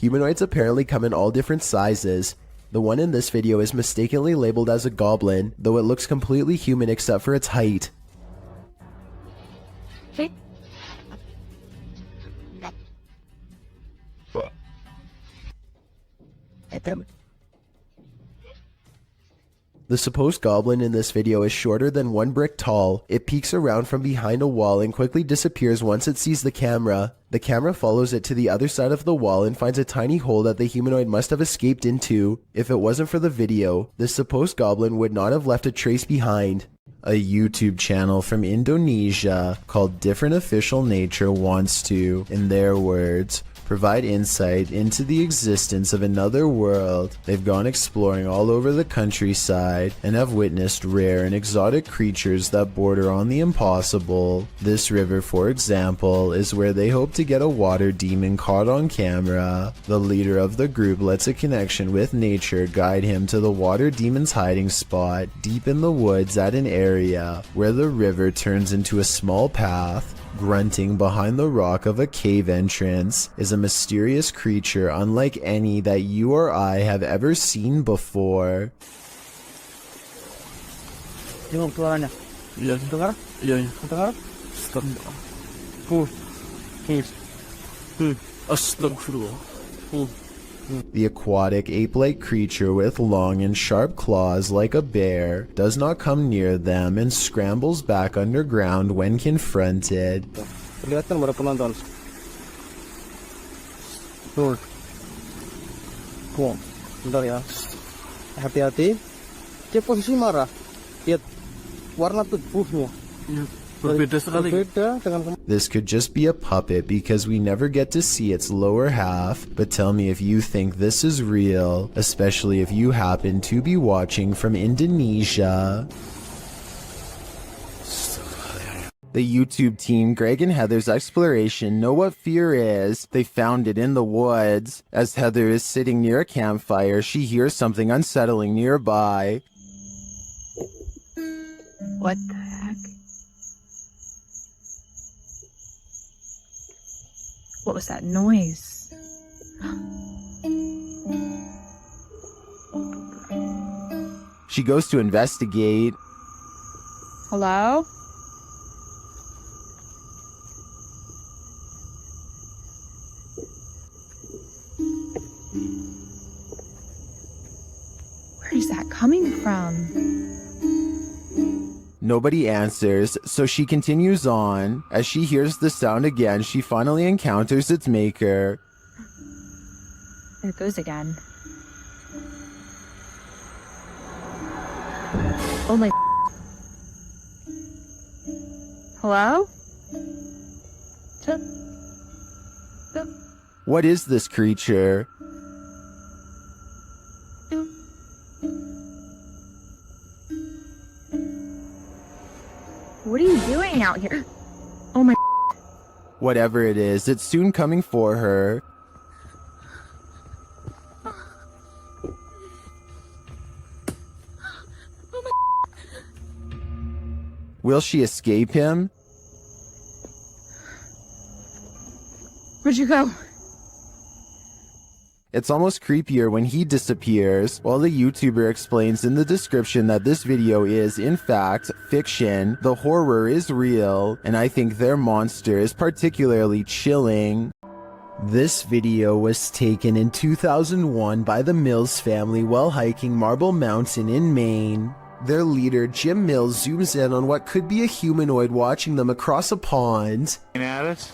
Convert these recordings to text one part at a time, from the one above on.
Humanoids apparently come in all different sizes. The one in this video is mistakenly labeled as a goblin, though it looks completely human except for its height. The supposed goblin in this video is shorter than 1 brick tall. It peeks around from behind a wall and quickly disappears once it sees the camera. The camera follows it to the other side of the wall and finds a tiny hole that the humanoid must have escaped into. If it wasn't for the video, this supposed goblin would not have left a trace behind. A YouTube channel from Indonesia called Different Official Nature wants to, in their words, provide insight into the existence of another world. They've gone exploring all over the countryside and have witnessed rare and exotic creatures that border on the impossible. This river, for example, is where they hope to get a water demon caught on camera. The leader of the group lets a connection with nature guide him to the water demon's hiding spot deep in the woods at an area where the river turns into a small path. Grunting behind the rock of a cave entrance is a mysterious creature unlike any that you or I have ever seen before. The aquatic ape-like creature with long and sharp claws like a bear does not come near them and scrambles back underground when confronted. Kelihatan para penonton. Tuh. Bentar ya. Hati-hati. Dia posisi marah. Lihat warna tubuhnya. This could just be a puppet because we never get to see its lower half, but tell me if you think this is real, especially if you happen to be watching from Indonesia. The YouTube team Greg and Heather's exploration know what fear is. They found it in the woods. As Heather is sitting near a campfire, she hears something unsettling nearby. What the heck? What was that noise? She goes to investigate. Hello? Where is that coming from? Nobody answers, so she continues on. As she hears the sound again, she finally encounters its maker. There it goes again. Oh my... Hello? What is this creature? What are you doing out here? Oh my... Whatever it is, it's soon coming for her. Oh my... Will she escape him? Where'd you go? It's almost creepier when he disappears. While the YouTuber explains in the description that this video is, in fact, fiction, the horror is real, and I think their monster is particularly chilling. This video was taken in 2001 by the Mills family while hiking Marble Mountain in Maine. Their leader, Jim Mills, zooms in on what could be a humanoid watching them across a pond. At us?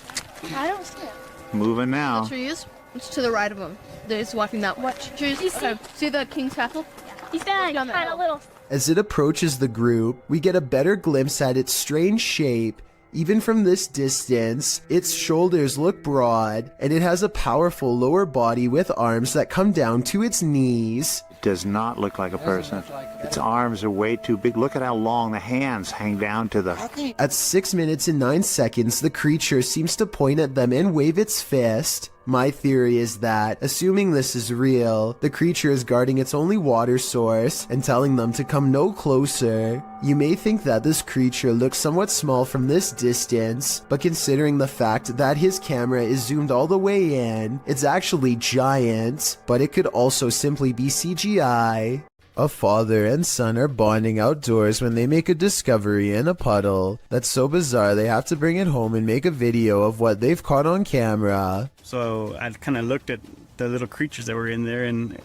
I don't see it. Moving now. The trees? It's to the right of them. They're just walking that way. Trees. Okay. See the King's Castle? He's kind of little. As it approaches the group, we get a better glimpse at its strange shape. Even from this distance, its shoulders look broad, and it has a powerful lower body with arms that come down to its knees. It does not look like a person. Its arms are way too big. Look at how long the hands hang down to the... At 6 minutes and 9 seconds, the creature seems to point at them and wave its fist. My theory is that, assuming this is real, the creature is guarding its only water source and telling them to come no closer. You may think that this creature looks somewhat small from this distance, but considering the fact that his camera is zoomed all the way in, it's actually giant, but it could also simply be CGI. A father and son are bonding outdoors when they make a discovery in a puddle that's so bizarre they have to bring it home and make a video of what they've caught on camera. So I kind of looked at the little creatures that were in there, and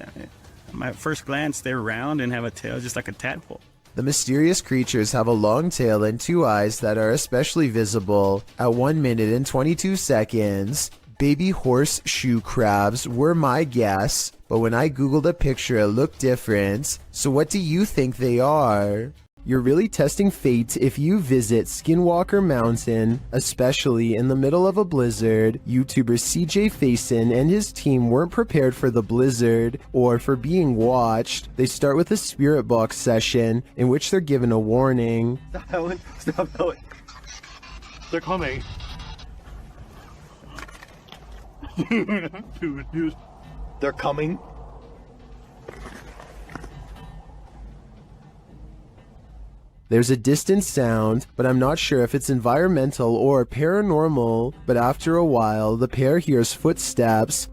my first glance, they're round and have a tail just like a tadpole. The mysterious creatures have a long tail and 2 eyes that are especially visible at 1 minute and 22 seconds. Baby horseshoe crabs were my guess, but when I googled a picture it looked different. So what do you think they are? You're really testing fate if you visit Skinwalker Mountain, especially in the middle of a blizzard. YouTuber CJ Faison and his team weren't prepared for the blizzard or for being watched. They start with a spirit box session in which they're given a warning. Stop howling. Stop howling. They're coming. They're coming. There's a distant sound, but I'm not sure if it's environmental or paranormal, but after a while, the pair hears footsteps.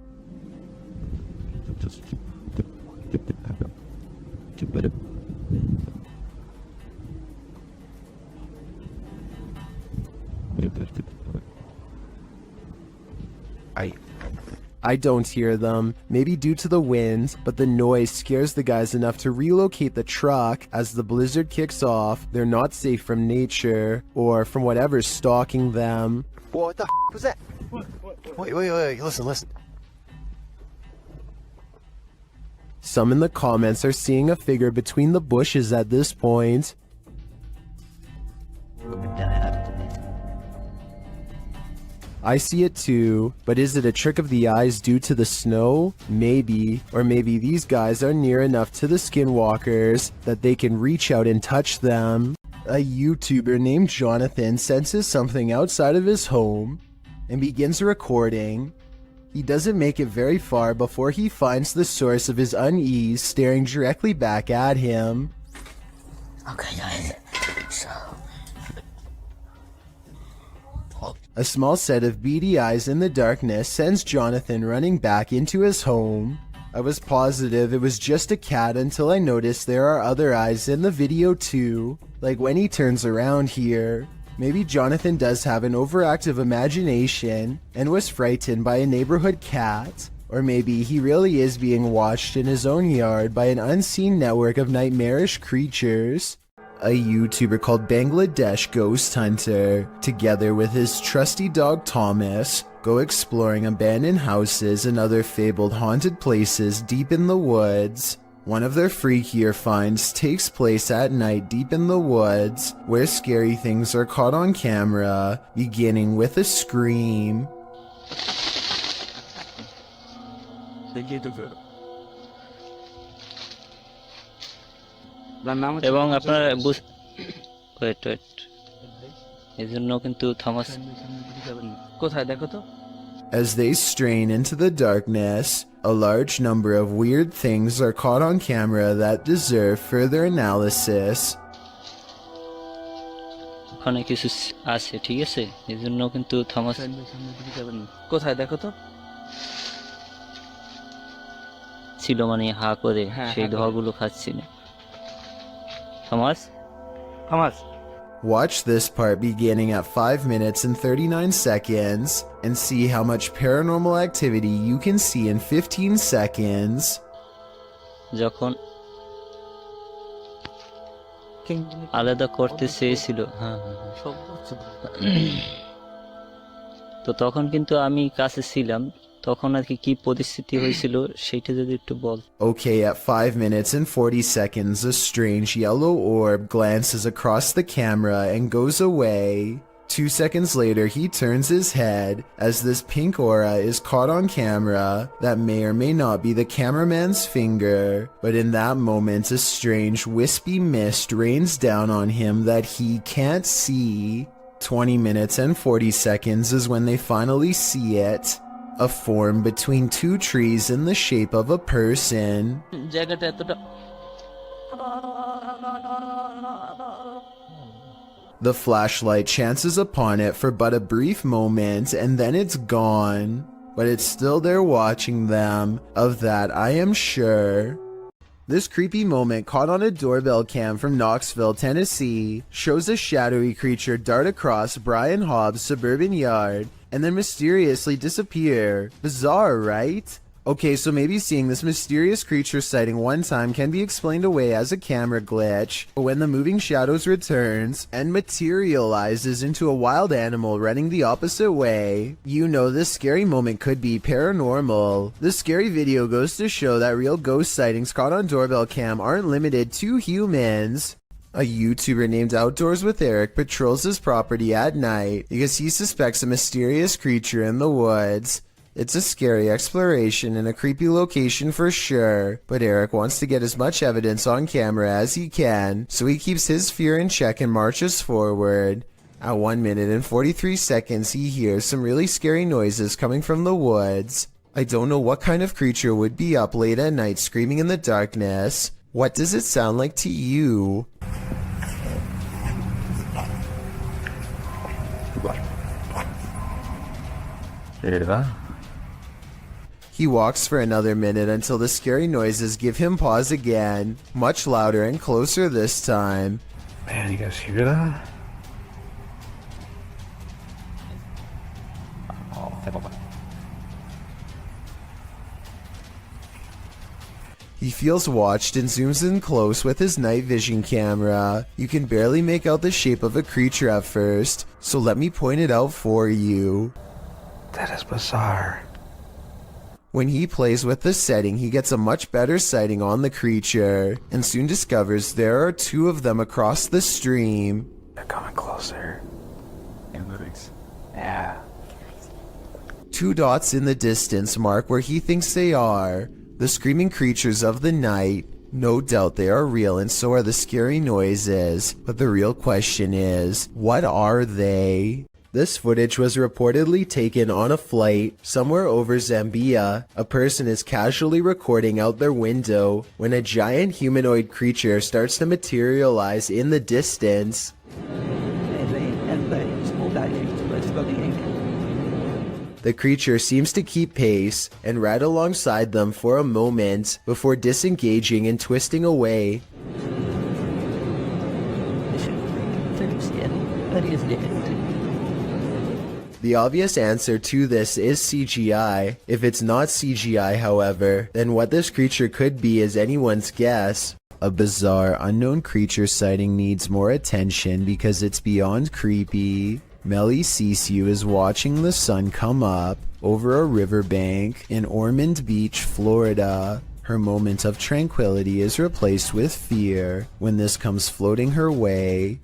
I don't hear them, maybe due to the wind, but the noise scares the guys enough to relocate the truck. As the blizzard kicks off, they're not safe from nature, or from whatever's stalking them. Whoa, what the was that? Wait, listen. Some in the comments are seeing a figure between the bushes at this point. I see it too, but is it a trick of the eyes due to the snow? Maybe, or maybe these guys are near enough to the skinwalkers that they can reach out and touch them. A YouTuber named Jonathan senses something outside of his home and begins recording. He doesn't make it very far before he finds the source of his unease staring directly back at him. Okay guys, so... A small set of beady eyes in the darkness sends Jonathan running back into his home. I was positive it was just a cat until I noticed there are other eyes in the video too, like when he turns around here. Maybe Jonathan does have an overactive imagination and was frightened by a neighborhood cat. Or maybe he really is being watched in his own yard by an unseen network of nightmarish creatures. A YouTuber called Bangladesh Ghost Hunter, together with his trusty dog Thomas, go exploring abandoned houses and other fabled haunted places deep in the woods. One of their freakier finds takes place at night deep in the woods, where scary things are caught on camera, beginning with a scream. এবং আপনারা wait এই জন্য কিন্তু Thomas কোথায় দেখো তো। As they strain into the darkness, a large number of weird things are caught on camera that deserve further analysis. ওখানে কিছু আছে, ঠিক আছে, এই জন্য কিন্তু থমাস কোথায় দেখো তো ছিল, মানে হা করে সেই ধোয়াগুলো খাচ্ছিল। Thomas. Watch this part beginning at 5 minutes and 39 seconds and see how much paranormal activity you can see in 15 seconds. যখন আলাদা করতে চেয়েছিল, তো তখন কিন্তু আমি কাছে ছিলাম, তখন আর কি পরিস্থিতি হয়েছিল সেটা যদি একটু বল। Okay, at 5 minutes and 40 seconds, a strange yellow orb glances across the camera and goes away. 2 seconds later, he turns his head as this pink aura is caught on camera that may or may not be the cameraman's finger, but in that moment, a strange wispy mist rains down on him that he can't see. 20 minutes and 40 seconds is when they finally see it. a form between two trees in the shape of a person. জায়গাটা এতটা The flashlight chances upon it for but a brief moment and then it's gone. But it's still there watching them, of that I am sure. This creepy moment caught on a doorbell cam from Knoxville, Tennessee, shows a shadowy creature dart across Brian Hobbs' suburban yard and then mysteriously disappear. Bizarre, right? Okay, so maybe seeing this mysterious creature sighting one time can be explained away as a camera glitch, but when the moving shadows returns and materializes into a wild animal running the opposite way, you know this scary moment could be paranormal. This scary video goes to show that real ghost sightings caught on doorbell cam aren't limited to humans. A YouTuber named Outdoors with Eric patrols his property at night because he suspects a mysterious creature in the woods. It's a scary exploration in a creepy location for sure, but Eric wants to get as much evidence on camera as he can, so he keeps his fear in check and marches forward. At 1 minute and 43 seconds, he hears some really scary noises coming from the woods. I don't know what kind of creature would be up late at night screaming in the darkness. What does it sound like to you? He walks for another minute until the scary noises give him pause again, much louder and closer this time. Man, you guys hear that? He feels watched and zooms in close with his night vision camera. You can barely make out the shape of a creature at first, so let me point it out for you. That is bizarre. When he plays with the setting, he gets a much better sighting on the creature, and soon discovers there are two of them across the stream. They're coming closer. Yeah. Two dots in the distance mark where he thinks they are. The screaming creatures of the night. No doubt they are real and so are the scary noises, but the real question is, what are they? This footage was reportedly taken on a flight somewhere over Zambia. A person is casually recording out their window when a giant humanoid creature starts to materialize in the distance. The creature seems to keep pace and ride alongside them for a moment before disengaging and twisting away. The obvious answer to this is CGI. If it's not CGI, however, then what this creature could be is anyone's guess. A bizarre, unknown creature sighting needs more attention because it's beyond creepy. Melly Sisu is watching the sun come up over a riverbank in Ormond Beach, Florida. Her moment of tranquility is replaced with fear when this comes floating her way.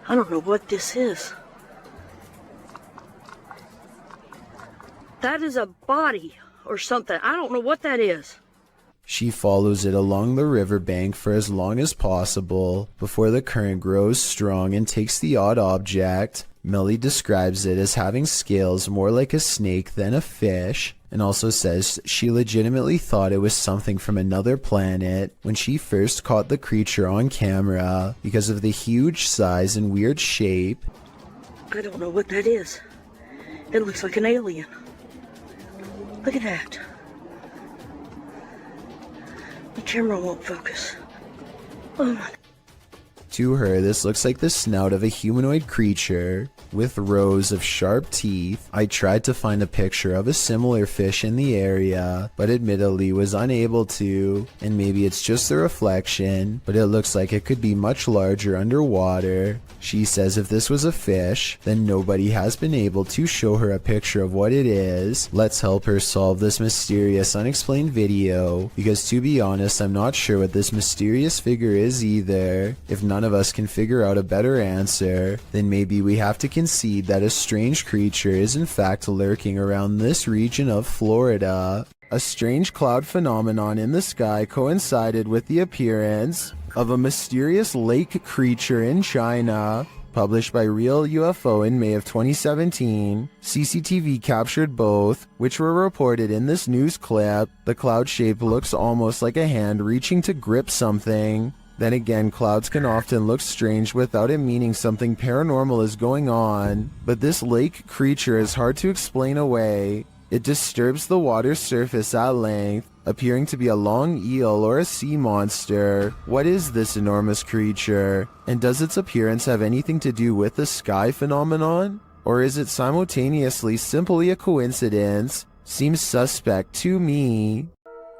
I don't know what this is. That is a body or something. I don't know what that is. She follows it along the riverbank for as long as possible before the current grows strong and takes the odd object. Melly describes it as having scales more like a snake than a fish, and also says she legitimately thought it was something from another planet when she first caught the creature on camera because of the huge size and weird shape. I don't know what that is. It looks like an alien. Look at that. The camera won't focus. Oh my. To her, this looks like the snout of a humanoid creature with rows of sharp teeth. I tried to find a picture of a similar fish in the area, but admittedly was unable to, and maybe it's just a reflection, but it looks like it could be much larger underwater. She says if this was a fish, then nobody has been able to show her a picture of what it is. Let's help her solve this mysterious unexplained video, because to be honest, I'm not sure what this mysterious figure is either. If none of us can figure out a better answer, then maybe we have to concede that a strange creature is in fact lurking around this region of Florida. A strange cloud phenomenon in the sky coincided with the appearance of a mysterious lake creature in China. published by Real UFO in May of 2017. CCTV captured both, which were reported in this news clip. The cloud shape looks almost like a hand reaching to grip something. Then again, clouds can often look strange without it meaning something paranormal is going on, but this lake creature is hard to explain away. It disturbs the water's surface at length, appearing to be a long eel or a sea monster. What is this enormous creature? And does its appearance have anything to do with the sky phenomenon? Or is it simultaneously simply a coincidence? Seems suspect to me.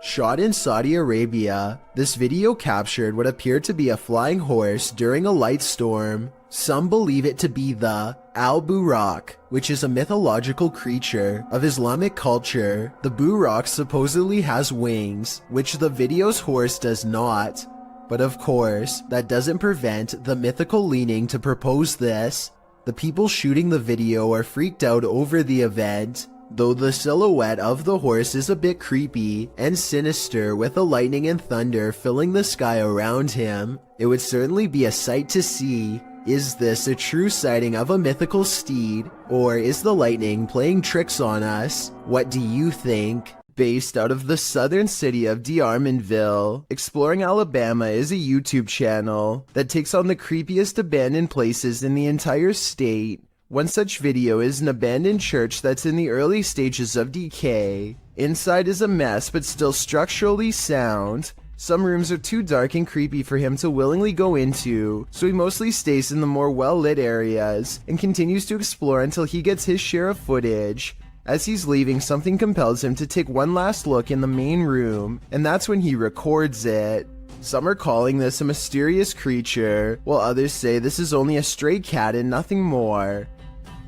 Shot in Saudi Arabia, this video captured what appeared to be a flying horse during a light storm. Some believe it to be the Al-Buraq, which is a mythological creature of Islamic culture. The Buraq supposedly has wings, which the video's horse does not. But of course, that doesn't prevent the mythical leaning to propose this. The people shooting the video are freaked out over the event, though the silhouette of the horse is a bit creepy and sinister with the lightning and thunder filling the sky around him. It would certainly be a sight to see. Is this a true sighting of a mythical steed, or is the lightning playing tricks on us? What do you think? Based out of the southern city of D'Armanville, Exploring Alabama is a YouTube channel that takes on the creepiest abandoned places in the entire state. One such video is an abandoned church that's in the early stages of decay. Inside is a mess but still structurally sound. Some rooms are too dark and creepy for him to willingly go into, so he mostly stays in the more well-lit areas and continues to explore until he gets his share of footage. As he's leaving, something compels him to take one last look in the main room, and that's when he records it. Some are calling this a mysterious creature, while others say this is only a stray cat and nothing more.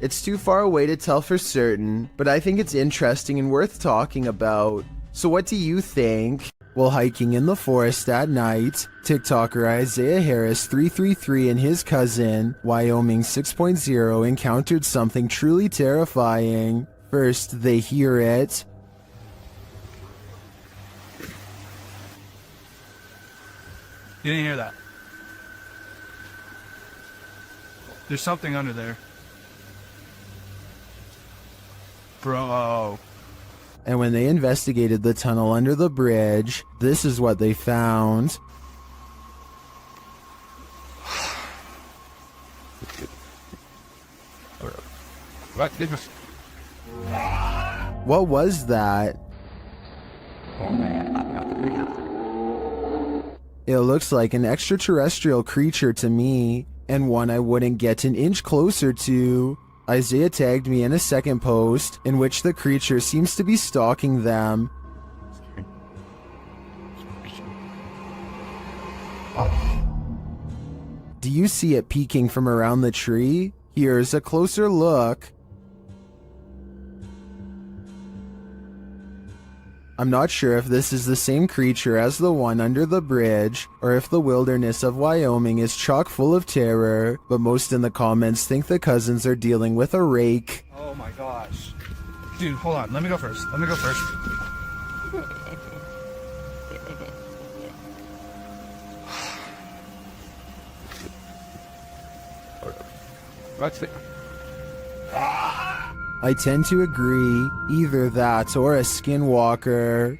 It's too far away to tell for certain, but I think it's interesting and worth talking about. So what do you think? While hiking in the forest at night, TikToker Isaiah Harris 333 and his cousin, Wyoming 6.0, encountered something truly terrifying. First, they hear it. You didn't hear that? There's something under there. Bro. And when they investigated the tunnel under the bridge, this is what they found. What was that? It looks like an extraterrestrial creature to me, and one I wouldn't get an inch closer to. Isaiah tagged me in a second post, in which the creature seems to be stalking them. Do you see it peeking from around the tree? Here's a closer look. I'm not sure if this is the same creature as the one under the bridge, or if the wilderness of Wyoming is chock full of terror, but most in the comments think the cousins are dealing with a rake. Oh my gosh. Dude, hold on. Let me go first. I tend to agree, either that or a skinwalker.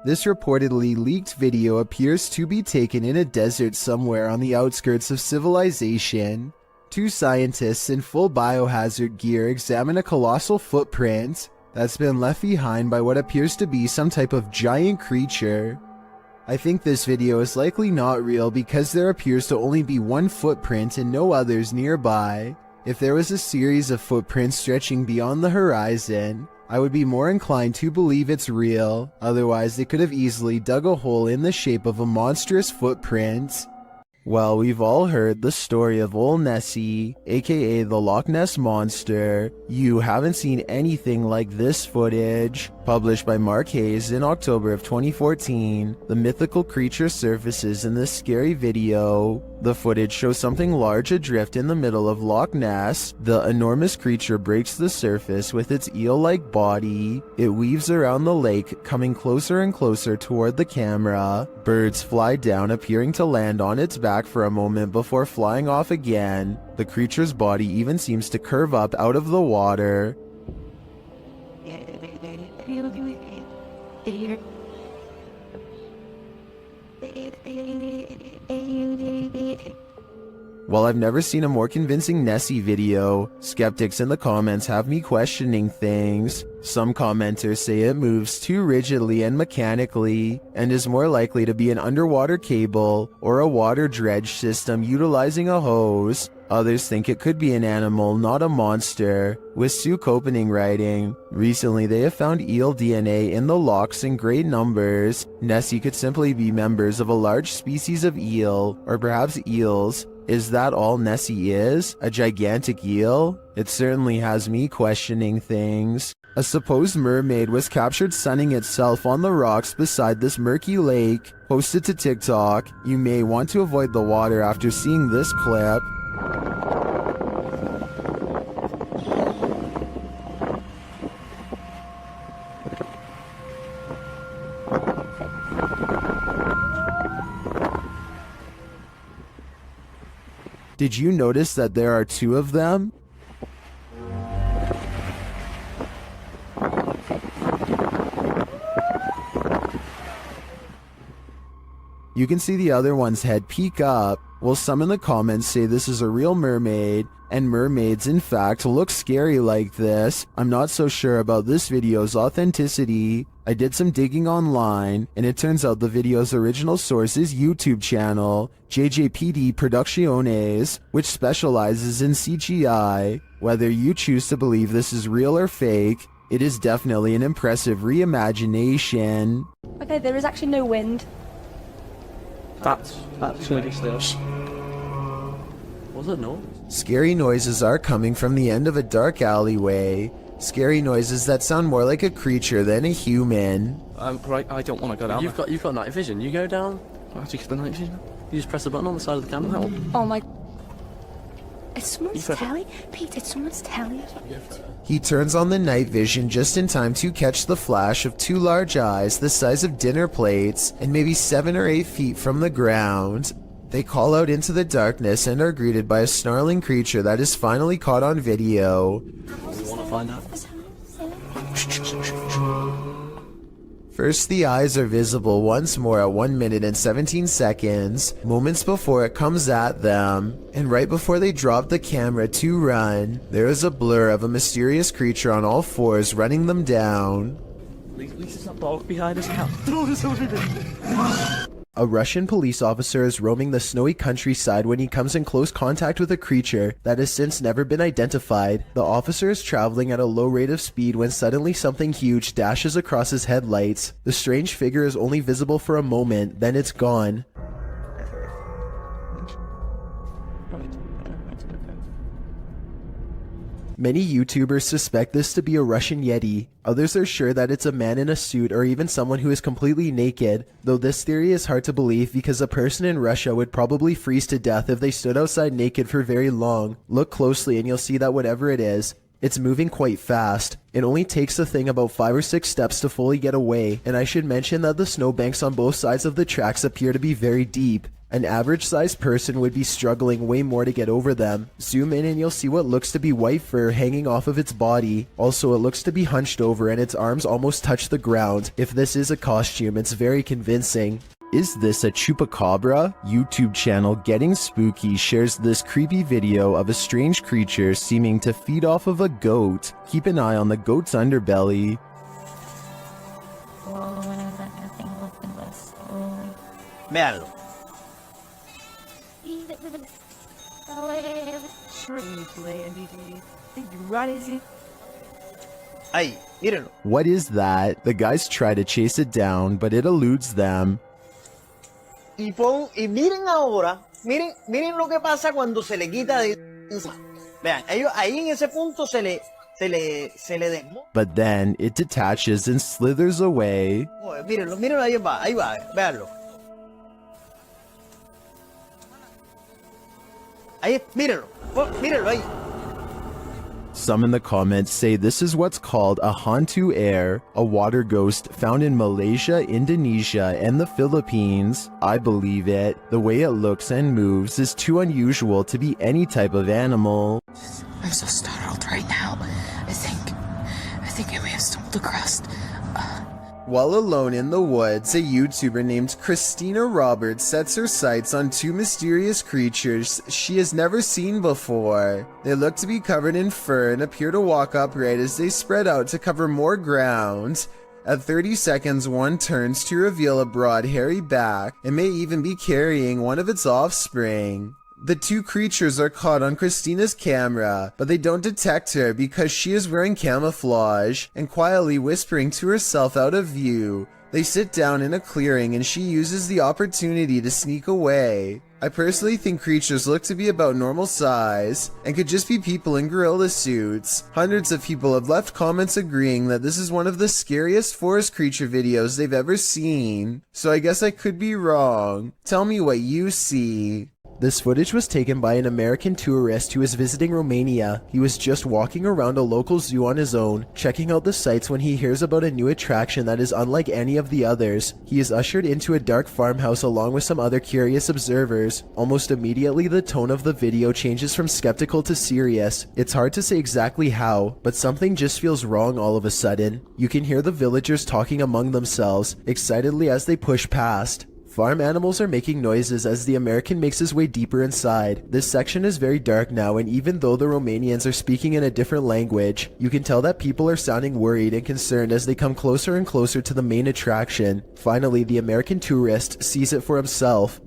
This reportedly leaked video appears to be taken in a desert somewhere on the outskirts of civilization. Two scientists in full biohazard gear examine a colossal footprint that's been left behind by what appears to be some type of giant creature. I think this video is likely not real because there appears to only be one footprint and no others nearby. If there was a series of footprints stretching beyond the horizon, I would be more inclined to believe it's real. Otherwise, they could have easily dug a hole in the shape of a monstrous footprint. Well, we've all heard the story of Old Nessie, aka the Loch Ness Monster. You haven't seen anything like this footage, Published by Mark Hayes in October of 2014, the mythical creature surfaces in this scary video. The footage shows something large adrift in the middle of Loch Ness. The enormous creature breaks the surface with its eel-like body. It weaves around the lake, coming closer and closer toward the camera. Birds fly down, appearing to land on its back for a moment before flying off again. The creature's body even seems to curve up out of the water. While I've never seen a more convincing Nessie video, skeptics in the comments have me questioning things. Some commenters say it moves too rigidly and mechanically, and is more likely to be an underwater cable or a water dredge system utilizing a hose. Others think it could be an animal, not a monster, with Sue Copening writing, "Recently they have found eel DNA in the lochs in great numbers. Nessie could simply be members of a large species of eel, or perhaps eels. Is that all Nessie is? A gigantic eel?" It certainly has me questioning things. A supposed mermaid was captured sunning itself on the rocks beside this murky lake. Posted to TikTok. You may want to avoid the water after seeing this clip. Did you notice that there are two of them? You can see the other one's head peek up. Well, some in the comments say this is a real mermaid, and mermaids in fact look scary like this. I'm not so sure about this video's authenticity. I did some digging online, and it turns out the video's original source is YouTube channel, JJPD Producciones, which specializes in CGI. Whether you choose to believe this is real or fake, it is definitely an impressive reimagination. Okay, there is actually no wind. That's really still. Was it no? Scary noises are coming from the end of a dark alleyway. Scary noises that sound more like a creature than a human. Right, I don't want to go down. You've got night vision. You go down. How do you get the night vision? You just press the button on the side of the camera. Oh my. It's someone's telly? Pete, it's someone's telly. He turns on the night vision just in time to catch the flash of two large eyes the size of dinner plates and maybe 7 or 8 feet from the ground. They call out into the darkness and are greeted by a snarling creature that is finally caught on video. We want to find out. First, the eyes are visible once more at 1 minute and 17 seconds, moments before it comes at them. And right before they drop the camera to run, there is a blur of a mysterious creature on all fours running them down. At least there's not dog behind us now. Throw this over there. A Russian police officer is roaming the snowy countryside when he comes in close contact with a creature that has since never been identified. The officer is traveling at a low rate of speed when suddenly something huge dashes across his headlights. The strange figure is only visible for a moment, then it's gone. Many YouTubers suspect this to be a Russian Yeti. Others are sure that it's a man in a suit or even someone who is completely naked, though this theory is hard to believe because a person in Russia would probably freeze to death if they stood outside naked for very long. Look closely and you'll see that whatever it is, it's moving quite fast. It only takes the thing about 5 or 6 steps to fully get away, and I should mention that the snowbanks on both sides of the tracks appear to be very deep. An average-sized person would be struggling way more to get over them. Zoom in and you'll see what looks to be white fur hanging off of its body. Also, it looks to be hunched over and its arms almost touch the ground. If this is a costume, it's very convincing. Is this a chupacabra? YouTube channel Getting Spooky shares this creepy video of a strange creature seeming to feed off of a goat. Keep an eye on the goat's underbelly. Véanlo. Ahí, mírenlo. What is that? The guys try to chase it down, but it eludes them. Y miren ahora, miren lo que pasa cuando se le quita de... Vean, ellos ahí en ese punto se But then it detaches and slithers away. Mírenlo, mírenlo, ahí va, véanlo. Ahí, mírenlo, mírenlo ahí. Some in the comments say this is what's called a hantu air, a water ghost found in Malaysia, Indonesia, and the Philippines. I believe it. The way it looks and moves is too unusual to be any type of animal. I'm so startled right now. I think I may have stumbled across. While alone in the woods, a YouTuber named Christina Roberts sets her sights on two mysterious creatures she has never seen before. They look to be covered in fur and appear to walk upright as they spread out to cover more ground. At 30 seconds, one turns to reveal a broad, hairy back and may even be carrying one of its offspring. The two creatures are caught on Christina's camera, but they don't detect her because she is wearing camouflage and quietly whispering to herself out of view. They sit down in a clearing and she uses the opportunity to sneak away. I personally think creatures look to be about normal size and could just be people in gorilla suits. Hundreds of people have left comments agreeing that this is one of the scariest forest creature videos they've ever seen. So I guess I could be wrong. Tell me what you see. This footage was taken by an American tourist who was visiting Romania. He was just walking around a local zoo on his own, checking out the sights when he hears about a new attraction that is unlike any of the others. He is ushered into a dark farmhouse along with some other curious observers. Almost immediately, the tone of the video changes from skeptical to serious. It's hard to say exactly how, but something just feels wrong all of a sudden. You can hear the villagers talking among themselves, excitedly as they push past. Farm animals are making noises as the American makes his way deeper inside. This section is very dark now, and even though the Romanians are speaking in a different language, you can tell that people are sounding worried and concerned as they come closer and closer to the main attraction. Finally, the American tourist sees it for himself.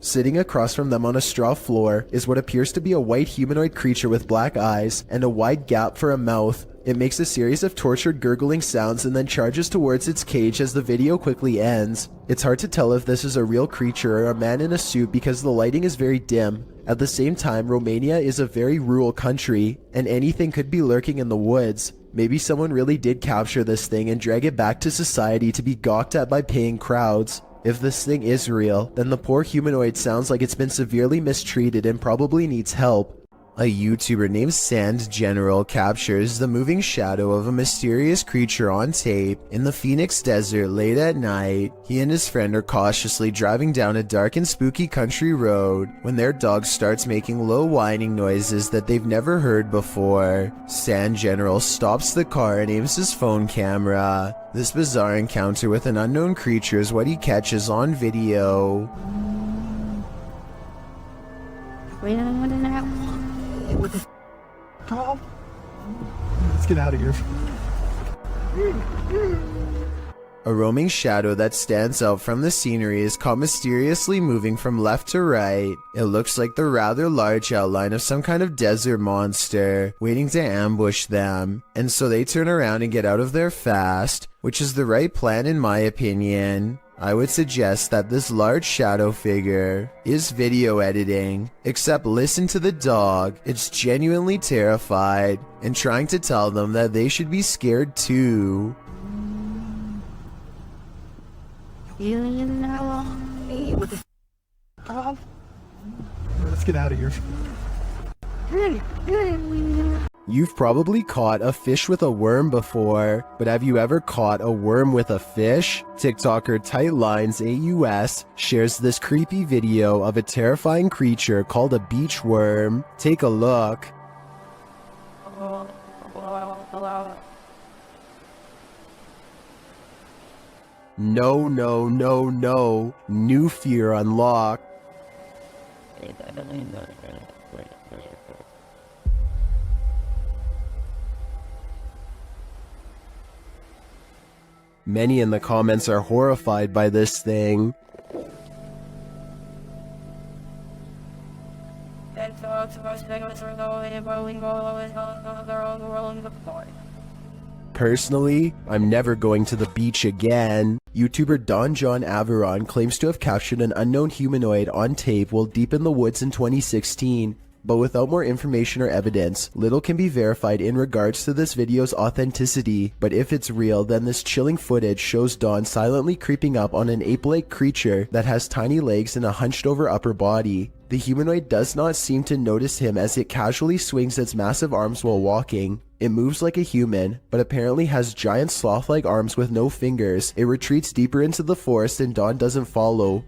Sitting across from them on a straw floor is what appears to be a white humanoid creature with black eyes and a wide gap for a mouth. It makes a series of tortured gurgling sounds and then charges towards its cage as the video quickly ends. It's hard to tell if this is a real creature or a man in a suit because the lighting is very dim. At the same time, Romania is a very rural country, and anything could be lurking in the woods. Maybe someone really did capture this thing and drag it back to society to be gawked at by paying crowds. If this thing is real, then the poor humanoid sounds like it's been severely mistreated and probably needs help. A YouTuber named Sand General captures the moving shadow of a mysterious creature on tape in the Phoenix desert late at night. He and his friend are cautiously driving down a dark and spooky country road when their dog starts making low whining noises that they've never heard before. Sand General stops the car and aims his phone camera. This bizarre encounter with an unknown creature is what he catches on video. Let's get out of here. A roaming shadow that stands out from the scenery is caught mysteriously moving from left to right. It looks like the rather large outline of some kind of desert monster, waiting to ambush them, and so they turn around and get out of there fast, which is the right plan in my opinion. I would suggest that this large shadow figure is video editing, except listen to the dog. It's genuinely terrified and trying to tell them that they should be scared too. Let's get out of here. You've probably caught a fish with a worm before, but have you ever caught a worm with a fish? TikToker TightLines shares this creepy video of a terrifying creature called a beach worm. Take a look. No, no, no, no. New fear unlocked. Many in the comments are horrified by this thing. Personally, I'm never going to the beach again. YouTuber Don John Averon claims to have captured an unknown humanoid on tape while deep in the woods in 2016. But without more information or evidence, little can be verified in regards to this video's authenticity. But if it's real, then this chilling footage shows Dawn silently creeping up on an ape-like creature that has tiny legs and a hunched over upper body. The humanoid does not seem to notice him as it casually swings its massive arms while walking. It moves like a human, but apparently has giant sloth-like arms with no fingers. It retreats deeper into the forest and Dawn doesn't follow.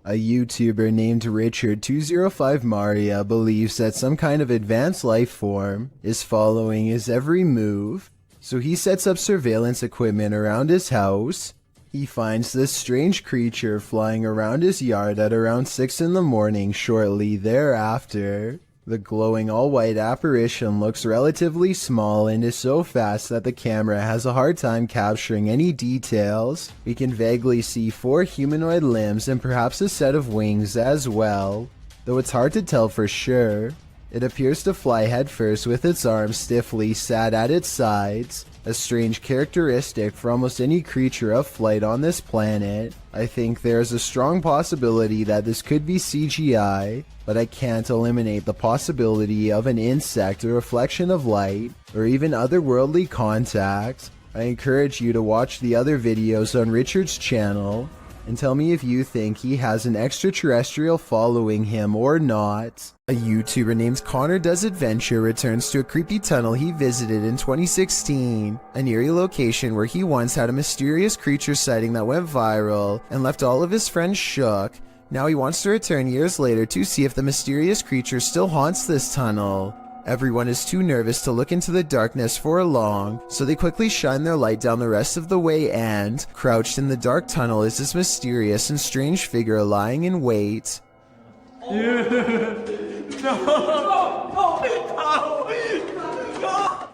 A YouTuber named Richard205Maria believes that some kind of advanced life form is following his every move, so he sets up surveillance equipment around his house. He finds this strange creature flying around his yard at around 6 in the morning shortly thereafter. The glowing all-white apparition looks relatively small and is so fast that the camera has a hard time capturing any details. We can vaguely see 4 humanoid limbs and perhaps a set of wings as well, though it's hard to tell for sure. It appears to fly headfirst with its arms stiffly sat at its sides, a strange characteristic for almost any creature of flight on this planet. I think there's a strong possibility that this could be CGI, but I can't eliminate the possibility of an insect, a reflection of light, or even otherworldly contact. I encourage you to watch the other videos on Richard's channel and tell me if you think he has an extraterrestrial following him or not. A YouTuber named Connor Does Adventure returns to a creepy tunnel he visited in 2016, an eerie location where he once had a mysterious creature sighting that went viral and left all of his friends shook. Now he wants to return years later to see if the mysterious creature still haunts this tunnel. Everyone is too nervous to look into the darkness for long, so they quickly shine their light down the rest of the way and, crouched in the dark tunnel is this mysterious and strange figure lying in wait.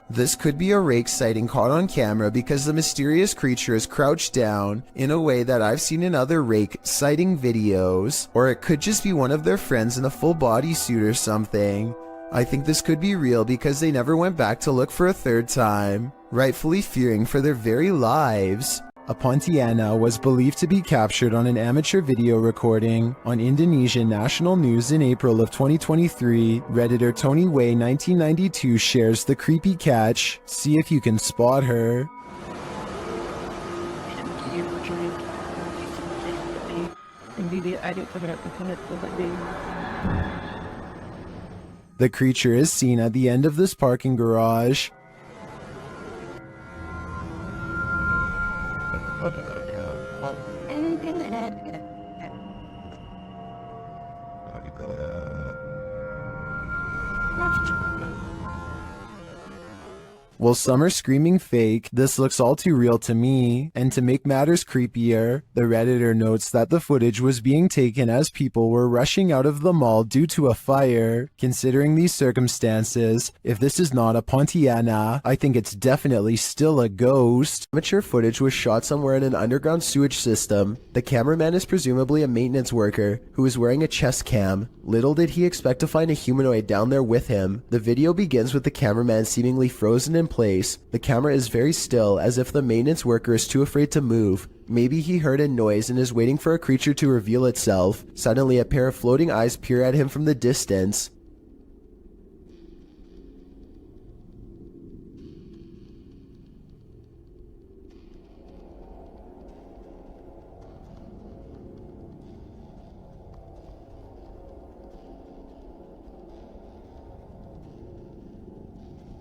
This could be a rake sighting caught on camera because the mysterious creature is crouched down in a way that I've seen in other rake sighting videos, or it could just be one of their friends in a full bodysuit or something. I think this could be real because they never went back to look for a third time, rightfully fearing for their very lives. A Pontiana was believed to be captured on an amateur video recording on Indonesian national news in April of 2023. Redditor Tony Way 1992 shares the creepy catch. See if you can spot her. The creature is seen at the end of this parking garage. While some are screaming fake, this looks all too real to me. And to make matters creepier, the Redditor notes that the footage was being taken as people were rushing out of the mall due to a fire. Considering these circumstances, if this is not a Pontiana, I think it's definitely still a ghost. Amateur footage was shot somewhere in an underground sewage system. The cameraman is presumably a maintenance worker who is wearing a chest cam. Little did he expect to find a humanoid down there with him. The video begins with the cameraman seemingly frozen in place. The camera is very still, as if the maintenance worker is too afraid to move. Maybe he heard a noise and is waiting for a creature to reveal itself. Suddenly, a pair of floating eyes peer at him from the distance.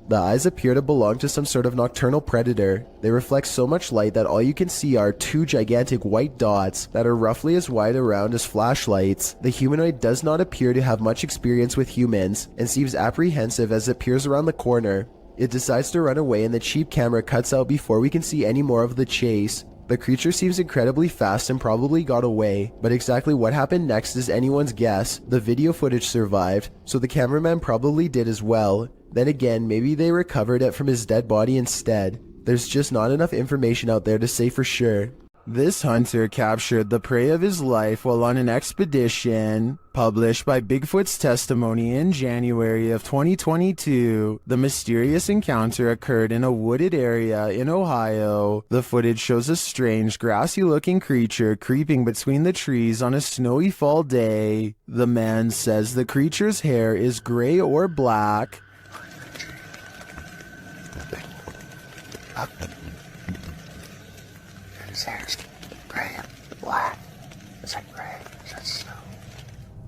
The eyes appear to belong to some sort of nocturnal predator. They reflect so much light that all you can see are 2 gigantic white dots that are roughly as wide around as flashlights. The humanoid does not appear to have much experience with humans and seems apprehensive as it peers around the corner. It decides to run away and the cheap camera cuts out before we can see any more of the chase. The creature seems incredibly fast and probably got away, but exactly what happened next is anyone's guess. The video footage survived, so the cameraman probably did as well. Then again, maybe they recovered it from his dead body instead. There's just not enough information out there to say for sure. This hunter captured the prey of his life while on an expedition. Published by Bigfoot's Testimony in January of 2022, the mysterious encounter occurred in a wooded area in Ohio. The footage shows a strange, grassy-looking creature creeping between the trees on a snowy fall day. The man says the creature's hair is gray or black. His hair's gray and black. Is that gray? Is that snow?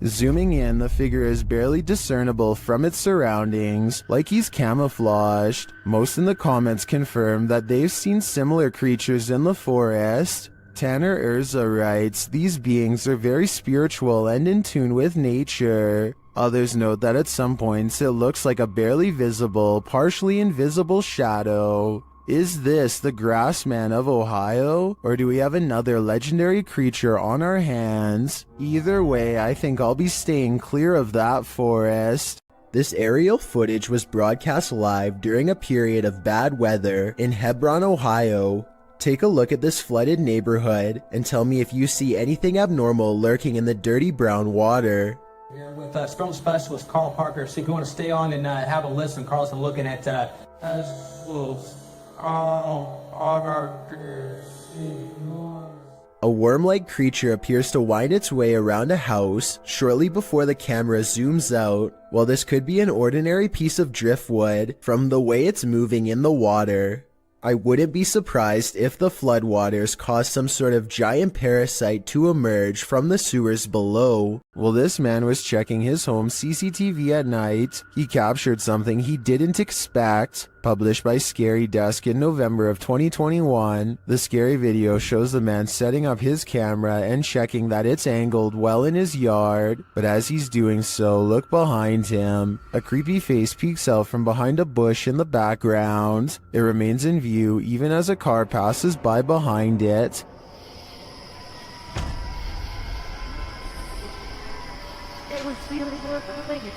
Zooming in, the figure is barely discernible from its surroundings, like he's camouflaged. Most in the comments confirm that they've seen similar creatures in the forest. Tanner Urza writes, "These beings are very spiritual and in tune with nature." Others note that at some points it looks like a barely visible, partially invisible shadow. Is this the Grassman of Ohio, or do we have another legendary creature on our hands? Either way, I think I'll be staying clear of that forest. This aerial footage was broadcast live during a period of bad weather in Hebron, Ohio. Take a look at this flooded neighborhood and tell me if you see anything abnormal lurking in the dirty brown water. Here with Storm Specialist Carl Parker. So if you want to stay on and have a listen, Carl's looking at A worm-like creature appears to wind its way around a house shortly before the camera zooms out. While this could be an ordinary piece of driftwood from the way it's moving in the water, I wouldn't be surprised if the floodwaters caused some sort of giant parasite to emerge from the sewers below. While this man was checking his home CCTV at night, he captured something he didn't expect. Published by Scary Desk in November of 2021, the scary video shows the man setting up his camera and checking that it's angled well in his yard. But as he's doing so, look behind him. A creepy face peeks out from behind a bush in the background. It remains in view even as a car passes by behind it. It was really good.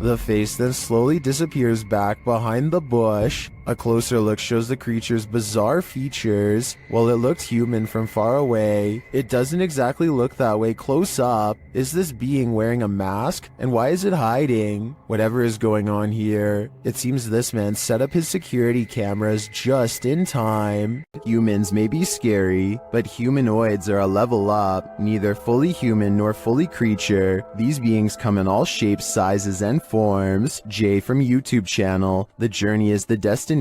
The face then slowly disappears back behind the bush. A closer look shows the creature's bizarre features. While it looked human from far away, it doesn't exactly look that way close up. Is this being wearing a mask? And why is it hiding? Whatever is going on here, it seems this man set up his security cameras just in time. Humans may be scary, but humanoids are a level up. Neither fully human nor fully creature. These beings come in all shapes, sizes, and forms. Jay from YouTube channel, The Journey is the Destination,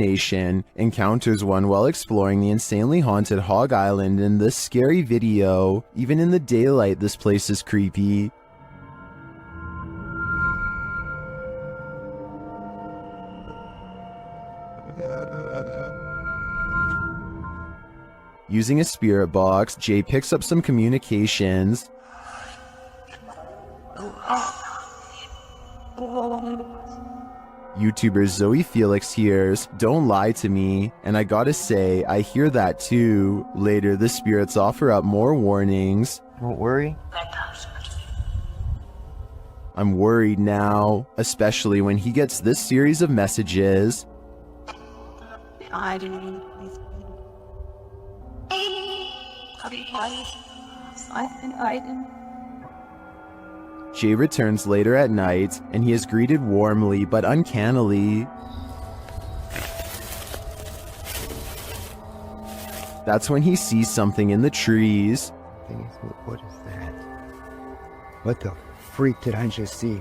encounters one while exploring the insanely haunted Hog Island in this scary video. Even in the daylight, this place is creepy. Using a spirit box, Jay picks up some communications. YouTuber Zoe Felix hears, "Don't lie to me," and I gotta say, I hear that too. Later, the spirits offer up more warnings. Don't worry. I'm worried now, especially when he gets this series of messages. I didn't. Jay returns later at night, and he is greeted warmly but uncannily. That's when he sees something in the trees. What is that? What the freak did I just see?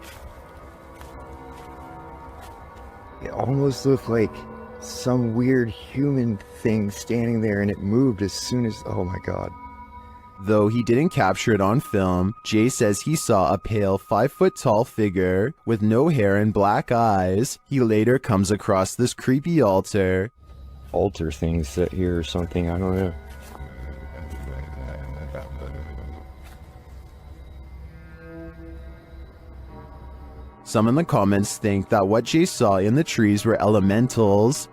It almost looked like some weird human thing standing there, and it moved as soon as... Oh my god. Though he didn't capture it on film, Jay says he saw a pale 5-foot-tall figure with no hair and black eyes. He later comes across this creepy altar. Altar things set here or something, I don't know. Some in the comments think that what Jay saw in the trees were elementals.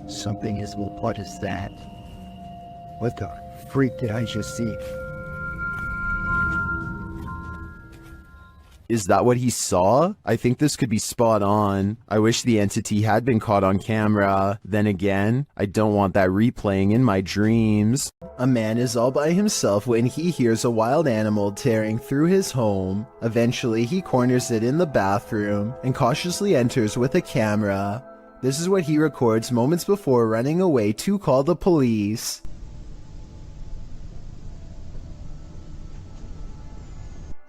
Something is... What is that? What the freak did I just see? Is that what he saw? I think this could be spot on. I wish the entity had been caught on camera. Then again, I don't want that replaying in my dreams. A man is all by himself when he hears a wild animal tearing through his home. Eventually, he corners it in the bathroom and cautiously enters with a camera. This is what he records moments before running away to call the police.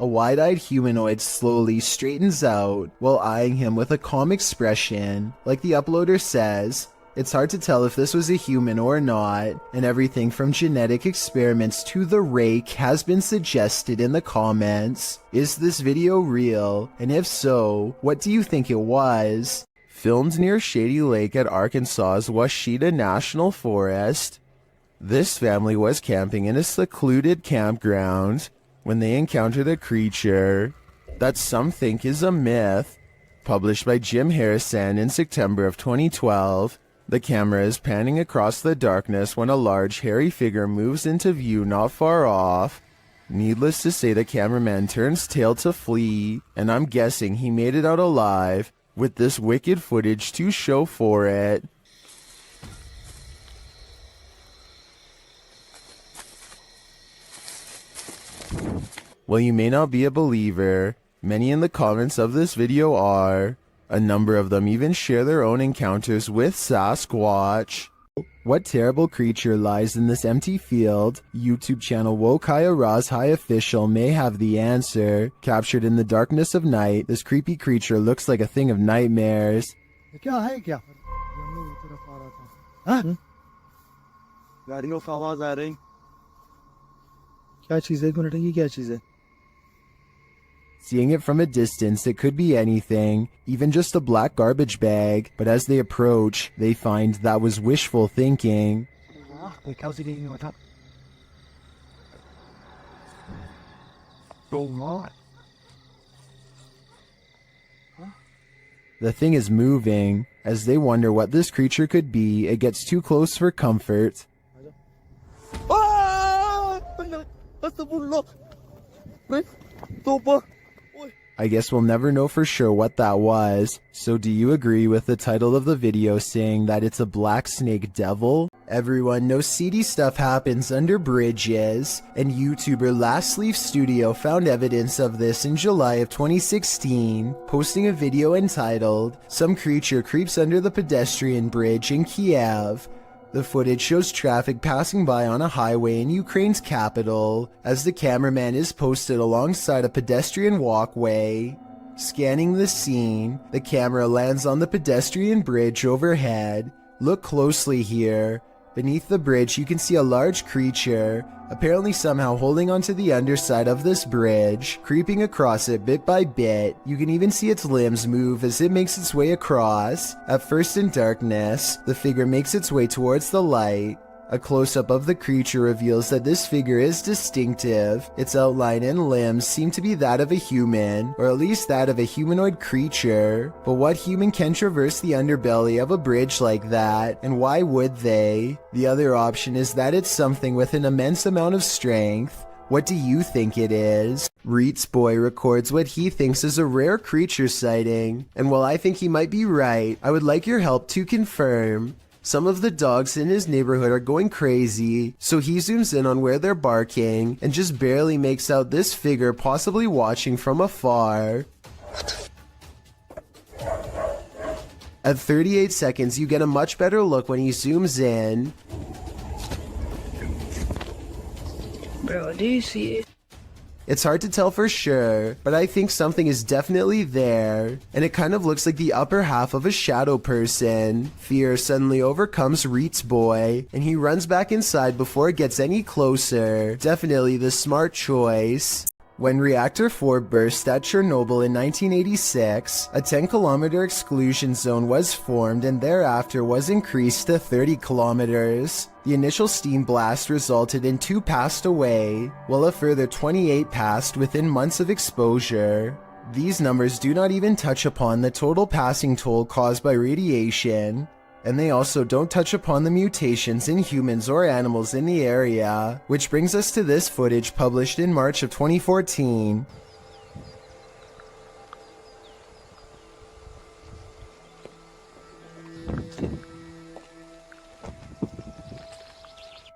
A wide-eyed humanoid slowly straightens out while eyeing him with a calm expression. Like the uploader says, it's hard to tell if this was a human or not, and everything from genetic experiments to the rake has been suggested in the comments. Is this video real? And if so, what do you think it was? Filmed near Shady Lake at Arkansas's Washita National Forest. This family was camping in a secluded campground when they encountered a creature that some think is a myth. Published by Jim Harrison in September of 2012, the camera is panning across the darkness when a large hairy figure moves into view not far off. Needless to say, the cameraman turns tail to flee, and I'm guessing he made it out alive, with this wicked footage to show for it. While you may not be a believer, many in the comments of this video are. A number of them even share their own encounters with Sasquatch. What terrible creature lies in this empty field? YouTube channel Wokaya Raz High Official may have the answer. Captured in the darkness of night, this creepy creature looks like a thing of nightmares. Seeing it from a distance, it could be anything, even just a black garbage bag, but as they approach, they find that was wishful thinking. The thing is moving. As they wonder what this creature could be, it gets too close for comfort. I guess we'll never know for sure what that was. So do you agree with the title of the video saying that it's a black snake devil? Everyone knows seedy stuff happens under bridges, and YouTuber Last Leaf Studio found evidence of this in July of 2016, posting a video entitled, "Some Creature Creeps Under the Pedestrian Bridge in Kiev." The footage shows traffic passing by on a highway in Ukraine's capital, as the cameraman is posted alongside a pedestrian walkway. Scanning the scene, the camera lands on the pedestrian bridge overhead. Look closely here. Beneath the bridge you can see a large creature, apparently somehow holding onto the underside of this bridge, creeping across it bit by bit. You can even see its limbs move as it makes its way across. At first in darkness, the figure makes its way towards the light. A close-up of the creature reveals that this figure is distinctive. Its outline and limbs seem to be that of a human, or at least that of a humanoid creature. But what human can traverse the underbelly of a bridge like that, and why would they? The other option is that it's something with an immense amount of strength. What do you think it is? Reets Boy records what he thinks is a rare creature sighting, and while I think he might be right, I would like your help to confirm. Some of the dogs in his neighborhood are going crazy, so he zooms in on where they're barking and just barely makes out this figure possibly watching from afar. At 38 seconds, you get a much better look when he zooms in. Bro, do you see it? It's hard to tell for sure, but I think something is definitely there, and it kind of looks like the upper half of a shadow person. Fear suddenly overcomes Reets Boy, and he runs back inside before it gets any closer. Definitely the smart choice. When Reactor 4 burst at Chernobyl in 1986, a 10-kilometer exclusion zone was formed and thereafter was increased to 30 kilometers. The initial steam blast resulted in 2 passed away, while a further 28 passed within months of exposure. These numbers do not even touch upon the total passing toll caused by radiation, and they also don't touch upon the mutations in humans or animals in the area, which brings us to this footage published in March of 2014.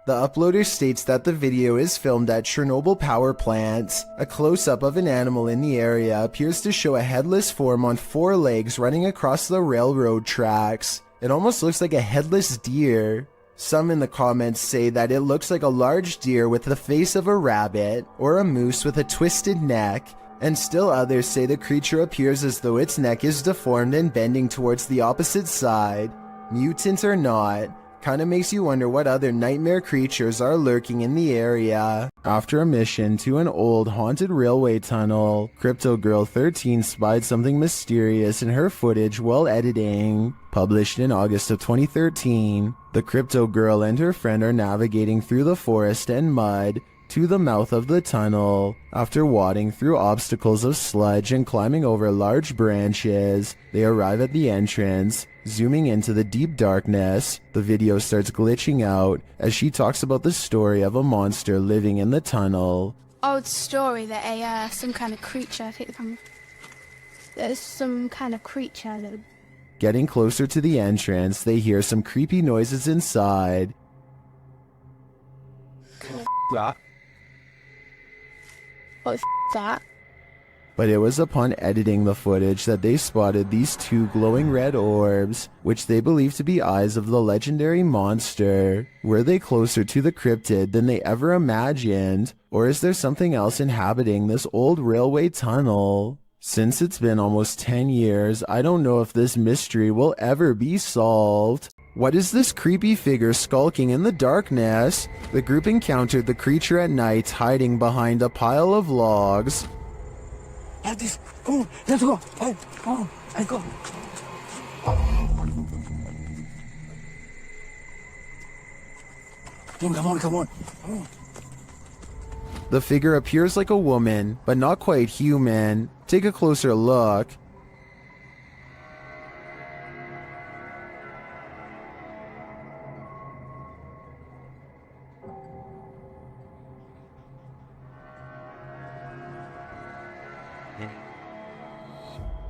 The uploader states that the video is filmed at Chernobyl power plant. A close-up of an animal in the area appears to show a headless form on 4 legs running across the railroad tracks. It almost looks like a headless deer. Some in the comments say that it looks like a large deer with the face of a rabbit, or a moose with a twisted neck, and still others say the creature appears as though its neck is deformed and bending towards the opposite side. Mutant or not, kinda makes you wonder what other nightmare creatures are lurking in the area. After a mission to an old haunted railway tunnel, Crypto Girl 13 spied something mysterious in her footage while editing. Published in August of 2013, the Crypto Girl and her friend are navigating through the forest and mud to the mouth of the tunnel. After wading through obstacles of sludge and climbing over large branches, they arrive at the entrance. Zooming into the deep darkness, the video starts glitching out as she talks about the story of a monster living in the tunnel. Old story that some kind of creature, I think there's some kind of creature that... Getting closer to the entrance, they hear some creepy noises inside. That. What that? But it was upon editing the footage that they spotted these 2 glowing red orbs, which they believe to be eyes of the legendary monster. Were they closer to the cryptid than they ever imagined? Or is there something else inhabiting this old railway tunnel? Since it's been almost 10 years, I don't know if this mystery will ever be solved. What is this creepy figure skulking in the darkness? The group encountered the creature at night hiding behind a pile of logs. Have this. Come on, let's go. Oh, come on, let's go. Come on, come on. The figure appears like a woman, but not quite human. Take a closer look.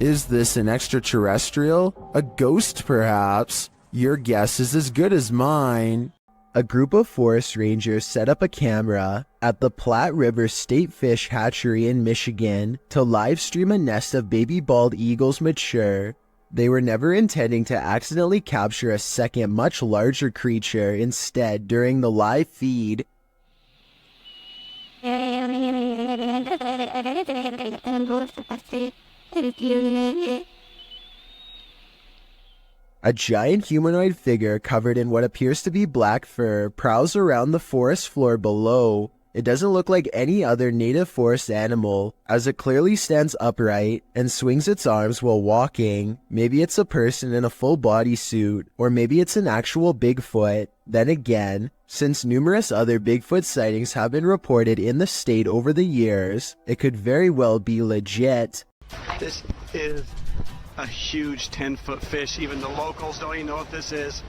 Is this an extraterrestrial? A ghost, perhaps? Your guess is as good as mine. A group of forest rangers set up a camera at the Platte River State Fish Hatchery in Michigan to live stream a nest of baby bald eagles mature. They were never intending to accidentally capture a second, much larger creature. Instead, during the live feed, a giant humanoid figure covered in what appears to be black fur prowls around the forest floor below. It doesn't look like any other native forest animal, as it clearly stands upright and swings its arms while walking. Maybe it's a person in a full bodysuit, or maybe it's an actual Bigfoot. Then again, since numerous other Bigfoot sightings have been reported in the state over the years, it could very well be legit. This is a huge 10-foot fish. Even the locals don't even know what this is.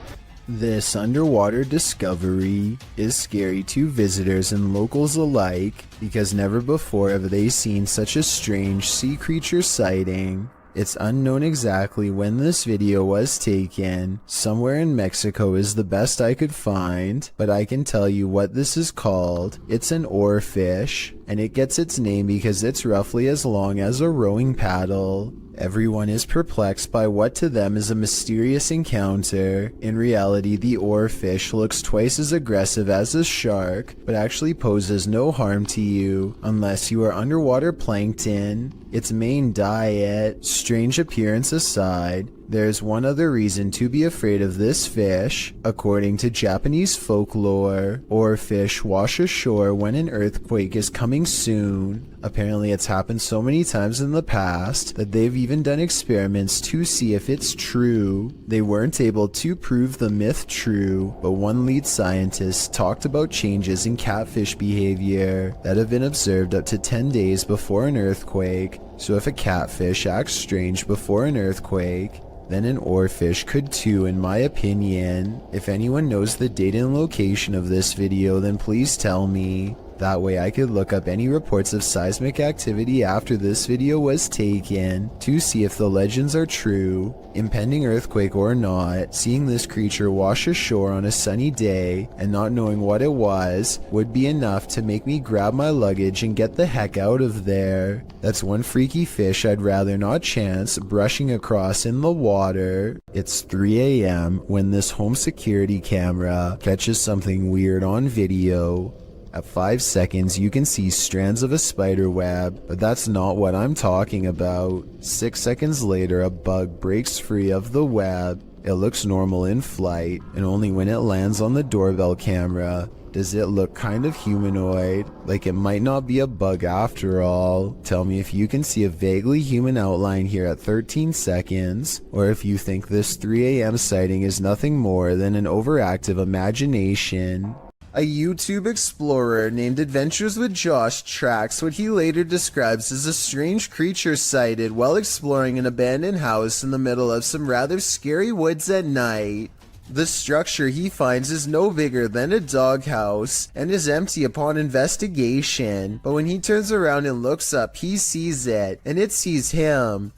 This underwater discovery is scary to visitors and locals alike because never before have they seen such a strange sea creature sighting. It's unknown exactly when this video was taken. Somewhere in Mexico is the best I could find, but I can tell you what this is called. It's an oarfish, and it gets its name because it's roughly as long as a rowing paddle. Everyone is perplexed by what to them is a mysterious encounter. In reality, the oarfish looks twice as aggressive as a shark, but actually poses no harm to you unless you are underwater plankton. Its main diet, strange appearance aside, there's one other reason to be afraid of this fish. According to Japanese folklore, oarfish wash ashore when an earthquake is coming soon. Apparently it's happened so many times in the past that they've even done experiments to see if it's true. They weren't able to prove the myth true, but one lead scientist talked about changes in catfish behavior that have been observed up to 10 days before an earthquake. So if a catfish acts strange before an earthquake, then an oarfish could too, in my opinion. If anyone knows the date and location of this video, then please tell me. That way I could look up any reports of seismic activity after this video was taken to see if the legends are true. Impending earthquake or not, seeing this creature wash ashore on a sunny day and not knowing what it was would be enough to make me grab my luggage and get the heck out of there. That's one freaky fish I'd rather not chance brushing across in the water. It's 3 a.m. when this home security camera catches something weird on video. At 5 seconds, you can see strands of a spider web, but that's not what I'm talking about. 6 seconds later, a bug breaks free of the web. It looks normal in flight, and only when it lands on the doorbell camera does it look kind of humanoid, like it might not be a bug after all. Tell me if you can see a vaguely human outline here at 13 seconds, or if you think this 3 a.m. sighting is nothing more than an overactive imagination. A YouTube explorer named Adventures with Josh tracks what he later describes as a strange creature sighted while exploring an abandoned house in the middle of some rather scary woods at night. The structure he finds is no bigger than a doghouse and is empty upon investigation, but when he turns around and looks up, he sees it, and it sees him.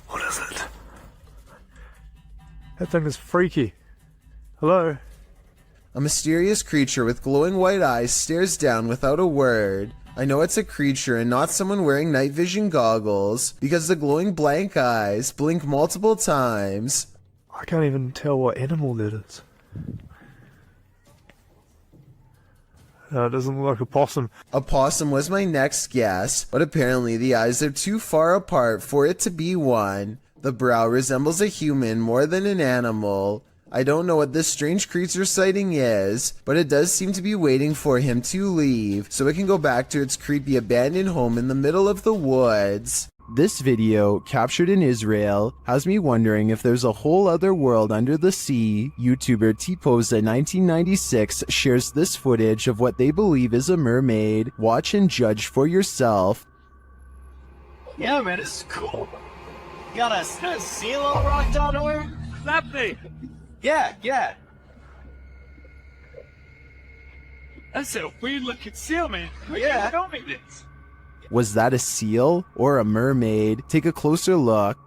What is it? That thing is freaky. Hello? A mysterious creature with glowing white eyes stares down without a word. I know it's a creature and not someone wearing night vision goggles, because the glowing blank eyes blink multiple times. I can't even tell what animal it is. It doesn't look like a possum. A possum was my next guess, but apparently the eyes are too far apart for it to be one. The brow resembles a human more than an animal. I don't know what this strange creature sighting is, but it does seem to be waiting for him to leave, so it can go back to its creepy abandoned home in the middle of the woods. This video, captured in Israel, has me wondering if there's a whole other world under the sea. YouTuber Tpoza1996 shares this footage of what they believe is a mermaid. Watch and judge for yourself. Yeah, man, it's cool. You got a seal all rocked out over? That thing. Yeah. That's a weird looking seal, man. Yeah, don't make this. Was that a seal or a mermaid? Take a closer look.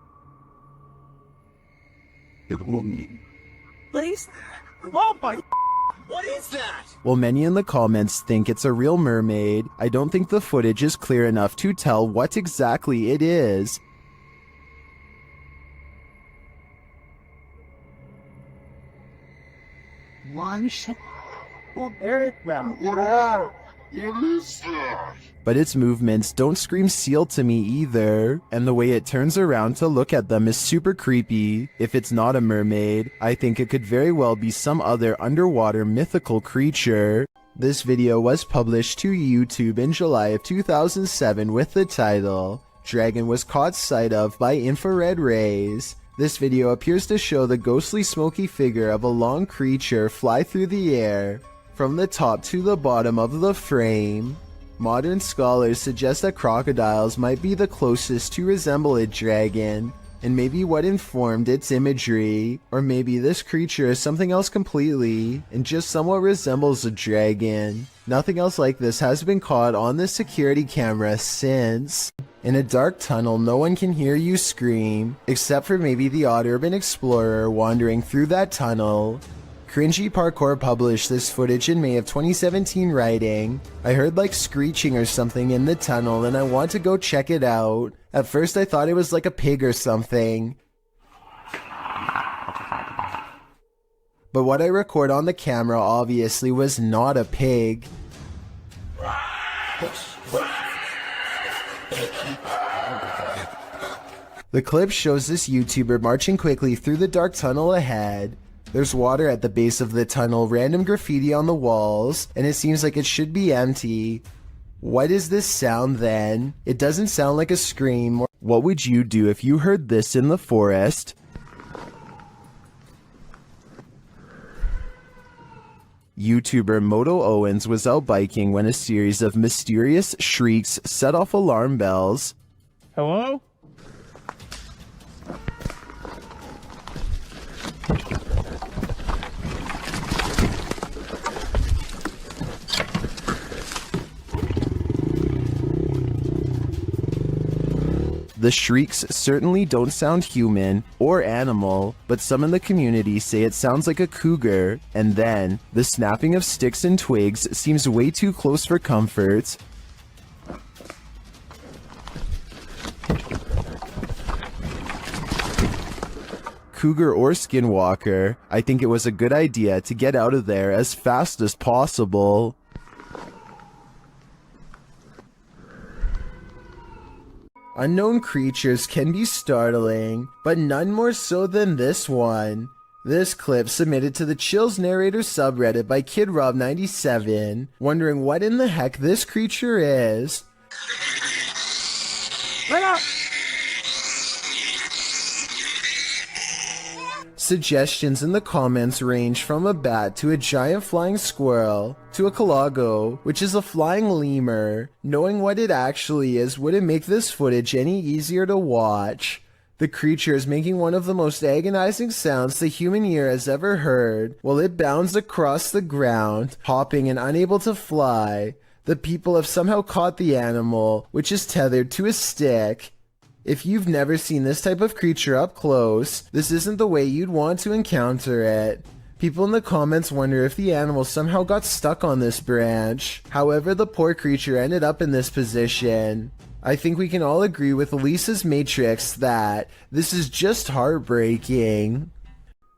Please? Oh my! What is that? While many in the comments think it's a real mermaid, I don't think the footage is clear enough to tell what exactly it is. But its movements don't scream seal to me either, and the way it turns around to look at them is super creepy. If it's not a mermaid, I think it could very well be some other underwater mythical creature. This video was published to YouTube in July of 2007 with the title, "Dragon was caught sight of by infrared rays." This video appears to show the ghostly smoky figure of a long creature fly through the air, from the top to the bottom of the frame. Modern scholars suggest that crocodiles might be the closest to resemble a dragon, and maybe what informed its imagery, or maybe this creature is something else completely, and just somewhat resembles a dragon. Nothing else like this has been caught on the security camera since. In a dark tunnel, no one can hear you scream, except for maybe the odd urban explorer wandering through that tunnel. Cringy Parkour published this footage in May of 2017 writing, "I heard like screeching or something in the tunnel and I want to go check it out. At first I thought it was like a pig or something. But what I record on the camera obviously was not a pig." The clip shows this YouTuber marching quickly through the dark tunnel ahead. There's water at the base of the tunnel, random graffiti on the walls, and it seems like it should be empty. What is this sound then? It doesn't sound like a scream. What would you do if you heard this in the forest? YouTuber Moto Owens was out biking when a series of mysterious shrieks set off alarm bells. Hello? The shrieks certainly don't sound human or animal, but some in the community say it sounds like a cougar, and then the snapping of sticks and twigs seems way too close for comfort. Cougar or skinwalker, I think it was a good idea to get out of there as fast as possible. Unknown creatures can be startling, but none more so than this one. This clip submitted to the Chills Narrator subreddit by KidRob97, wondering what in the heck this creature is. Wait up! Suggestions in the comments range from a bat to a giant flying squirrel to a calago, which is a flying lemur. Knowing what it actually is wouldn't make this footage any easier to watch. The creature is making one of the most agonizing sounds the human ear has ever heard while it bounds across the ground, hopping and unable to fly. The people have somehow caught the animal, which is tethered to a stick. If you've never seen this type of creature up close, this isn't the way you'd want to encounter it. People in the comments wonder if the animal somehow got stuck on this branch. However, the poor creature ended up in this position. I think we can all agree with Lisa's Matrix that this is just heartbreaking.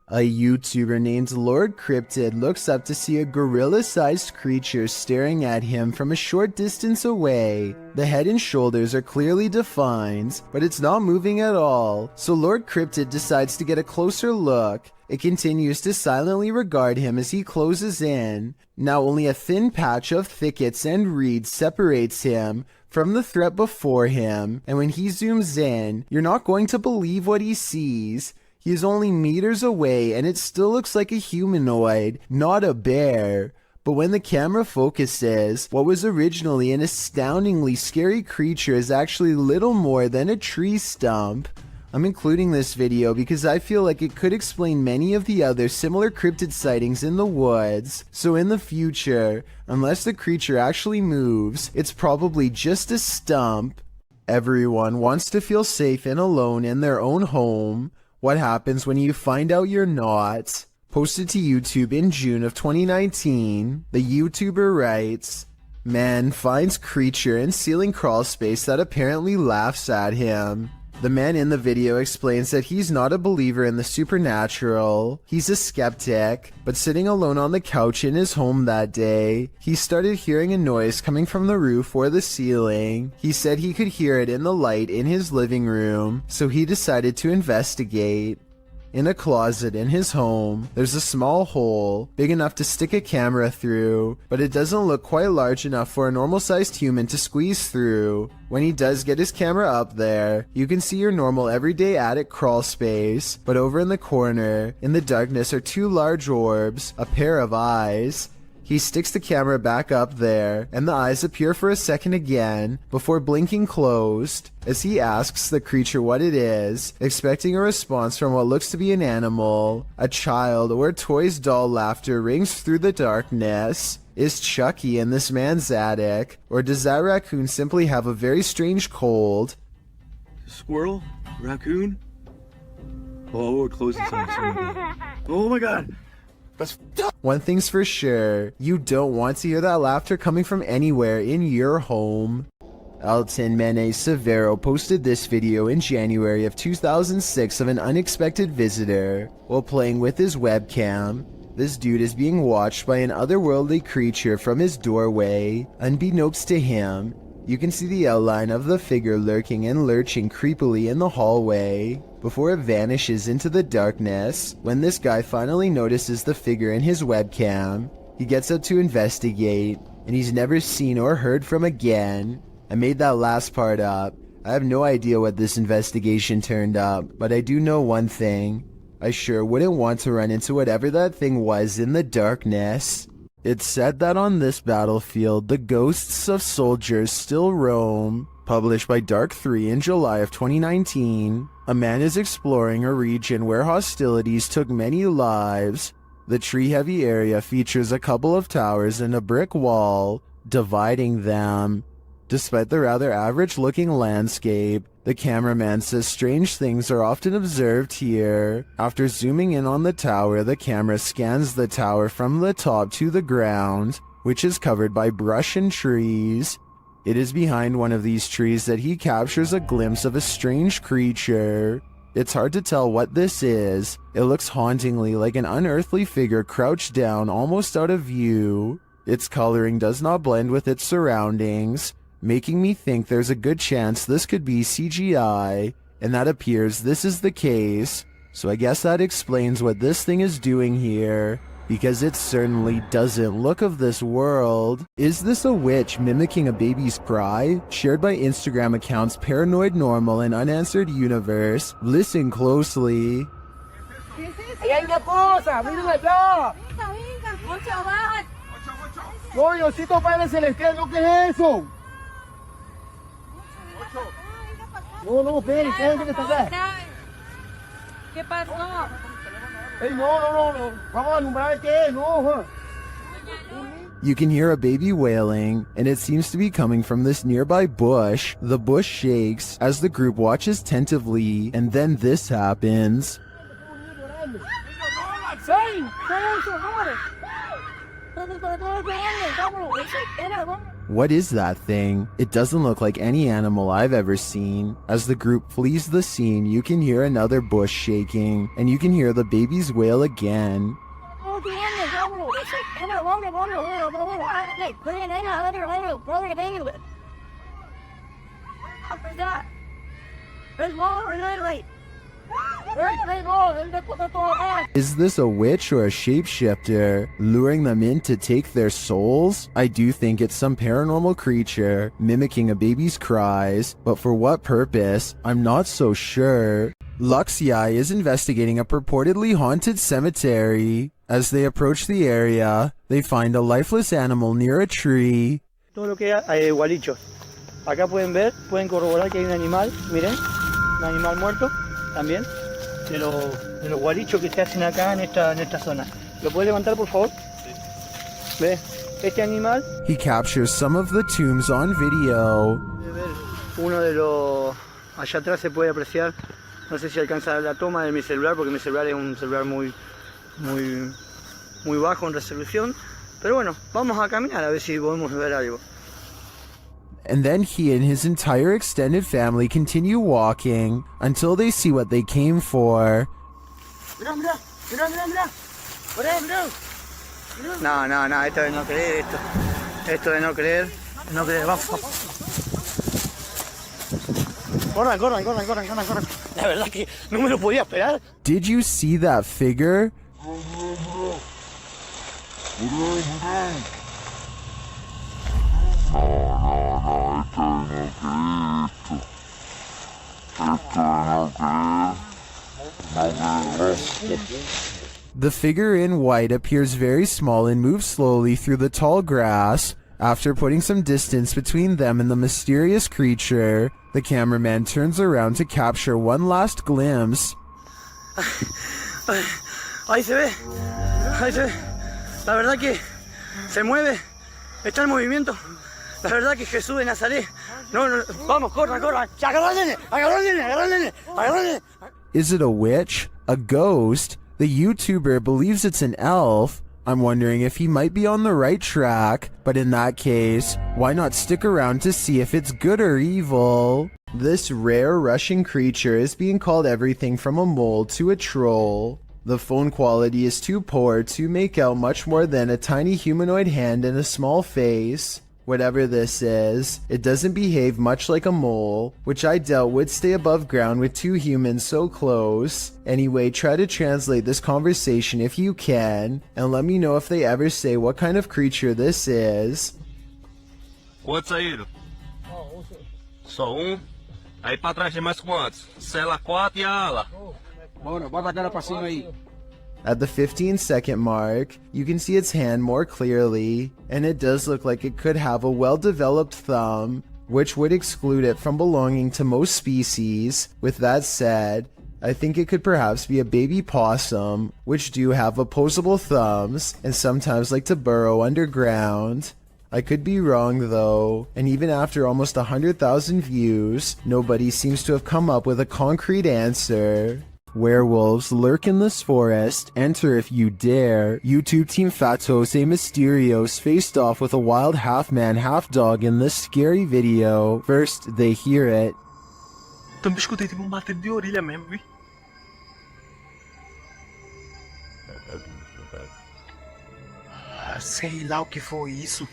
A YouTuber named Lord Cryptid looks up to see a gorilla-sized creature staring at him from a short distance away. The head and shoulders are clearly defined, but it's not moving at all, so Lord Cryptid decides to get a closer look. It continues to silently regard him as he closes in. Now only a thin patch of thickets and reeds separates him from the threat before him, and when he zooms in, you're not going to believe what he sees. He is only meters away and it still looks like a humanoid, not a bear. But when the camera focuses, what was originally an astoundingly scary creature is actually little more than a tree stump. I'm including this video because I feel like it could explain many of the other similar cryptid sightings in the woods. So in the future, unless the creature actually moves, it's probably just a stump. Everyone wants to feel safe and alone in their own home. What happens when you find out you're not? Posted to YouTube in June of 2019, the YouTuber writes, "Man finds creature in ceiling crawl space that apparently laughs at him." The man in the video explains that he's not a believer in the supernatural. He's a skeptic, but sitting alone on the couch in his home that day, he started hearing a noise coming from the roof or the ceiling. He said he could hear it in the light in his living room, so he decided to investigate. In a closet in his home, there's a small hole, big enough to stick a camera through, but it doesn't look quite large enough for a normal-sized human to squeeze through. When he does get his camera up there, you can see your normal everyday attic crawl space, but over in the corner, in the darkness are two large orbs, a pair of eyes. He sticks the camera back up there, and the eyes appear for a second again, before blinking closed. As he asks the creature what it is, expecting a response from what looks to be an animal, a child or a toy's doll laughter rings through the darkness. Is Chucky in this man's attic, or does that raccoon simply have a very strange cold? Squirrel? Raccoon? Oh, we're closing something. Oh my god! One thing's for sure, you don't want to hear that laughter coming from anywhere in your home. Alton Mene Severo posted this video in January of 2006 of an unexpected visitor. While playing with his webcam, this dude is being watched by an otherworldly creature from his doorway. Unbeknownst to him, you can see the outline of the figure lurking and lurching creepily in the hallway, before it vanishes into the darkness. When this guy finally notices the figure in his webcam, he gets up to investigate, and he's never seen or heard from again. I made that last part up. I have no idea what this investigation turned up, but I do know one thing. I sure wouldn't want to run into whatever that thing was in the darkness. It's said that on this battlefield, the ghosts of soldiers still roam. Published by Dark 3 in July of 2019, a man is exploring a region where hostilities took many lives. The tree-heavy area features a couple of towers and a brick wall dividing them. Despite the rather average-looking landscape, the cameraman says strange things are often observed here. After zooming in on the tower, the camera scans the tower from the top to the ground, which is covered by brush and trees. It is behind one of these trees that he captures a glimpse of a strange creature. It's hard to tell what this is. It looks hauntingly like an unearthly figure crouched down almost out of view. Its coloring does not blend with its surroundings, making me think there's a good chance this could be CGI, and that appears this is the case. So I guess that explains what this thing is doing here, because it certainly doesn't look of this world. Is this a witch mimicking a baby's cry? Shared by Instagram accounts Paranoid Normal and Unanswered Universe. Listen closely. No, Diosito Padre Celestial, ¿no qué es eso? No, espere, espere que está acá. ¿Qué pasó? Ey, no. Vamos a alumbrar qué es, no. You can hear a baby wailing, and it seems to be coming from this nearby bush. The bush shakes as the group watches tentatively, and then this happens. What is that thing? It doesn't look like any animal I've ever seen. As the group flees the scene, you can hear another bush shaking, and you can hear the babies wail again. Is this a witch or a shapeshifter, luring them in to take their souls? I do think it's some paranormal creature, mimicking a baby's cries, but for what purpose, I'm not so sure. Luxi is investigating a purportedly haunted cemetery. As they approach the area, they find a lifeless animal near a tree. Todo lo que hay gualichos. Acá pueden ver, pueden corroborar que hay un animal, miren, un animal muerto también, de los gualichos que se hacen acá en esta zona. ¿Lo puede levantar, por favor? ¿Ve? Este animal. He captures some of the tombs on video. Uno de los... Allá atrás se puede apreciar, no sé si alcanza la toma de mi celular, porque mi celular es un celular muy bajo en resolución. Pero bueno, vamos a caminar a ver si podemos ver algo. And then he and his entire extended family continue walking until they see what they came for. Mirá. No, esto de no creer, esto de no creer, vamos. Corran. La verdad que no me lo podía esperar. Did you see that figure? The figure in white appears very small and moves slowly through the tall grass. After putting some distance between them and the mysterious creature, the cameraman turns around to capture one last glimpse. Ahí se ve. La verdad que se mueve, está en movimiento. La verdad que Jesús de Nazaret. No, vamos, corran. Agarra al nene. Is it a witch? A ghost? The YouTuber believes it's an elf. I'm wondering if he might be on the right track, but in that case, why not stick around to see if it's good or evil? This rare Russian creature is being called everything from a mole to a troll. The phone quality is too poor to make out much more than a tiny humanoid hand and a small face. Whatever this is, it doesn't behave much like a mole, which I doubt would stay above ground with two humans so close. Anyway, try to translate this conversation if you can, and let me know if they ever say what kind of creature this is. Quantos saíram? Só um? Aí pra trás tem mais quantos? Cela 4 e a ala. Bora, bota a cara pra cima aí. At the 15-second mark, you can see its hand more clearly, and it does look like it could have a well-developed thumb, which would exclude it from belonging to most species. With that said, I think it could perhaps be a baby possum, which do have opposable thumbs and sometimes like to burrow underground. I could be wrong though, and even after almost 100,000 views, nobody seems to have come up with a concrete answer. Werewolves lurk in this forest. Enter if you dare. YouTube team Fatos A Mysterios faced off with a wild half-man, half-dog in this scary video. First, they hear it. Também escutei tipo bater de orelha mesmo, vi? Sei lá o que foi isso.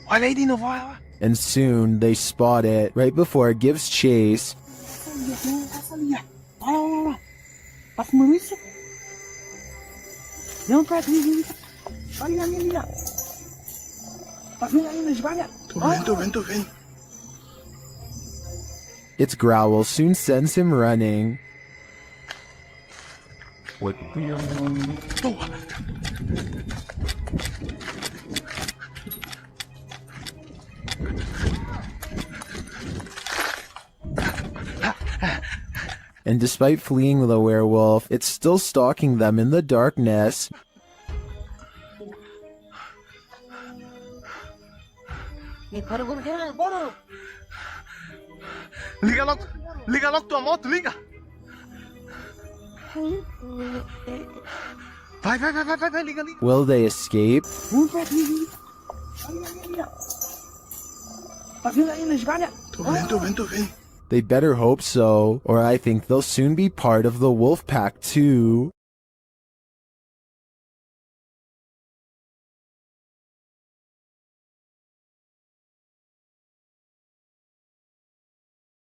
Olha aí de novo, olha lá. And soon, they spot it right before it gives chase. Its growl soon sends him running. And despite fleeing the werewolf, it's still stalking them in the darkness. Liga logo tua moto, liga! Vai, liga. Will they escape? Tô vendo. They better hope so, or I think they'll soon be part of the wolf pack too.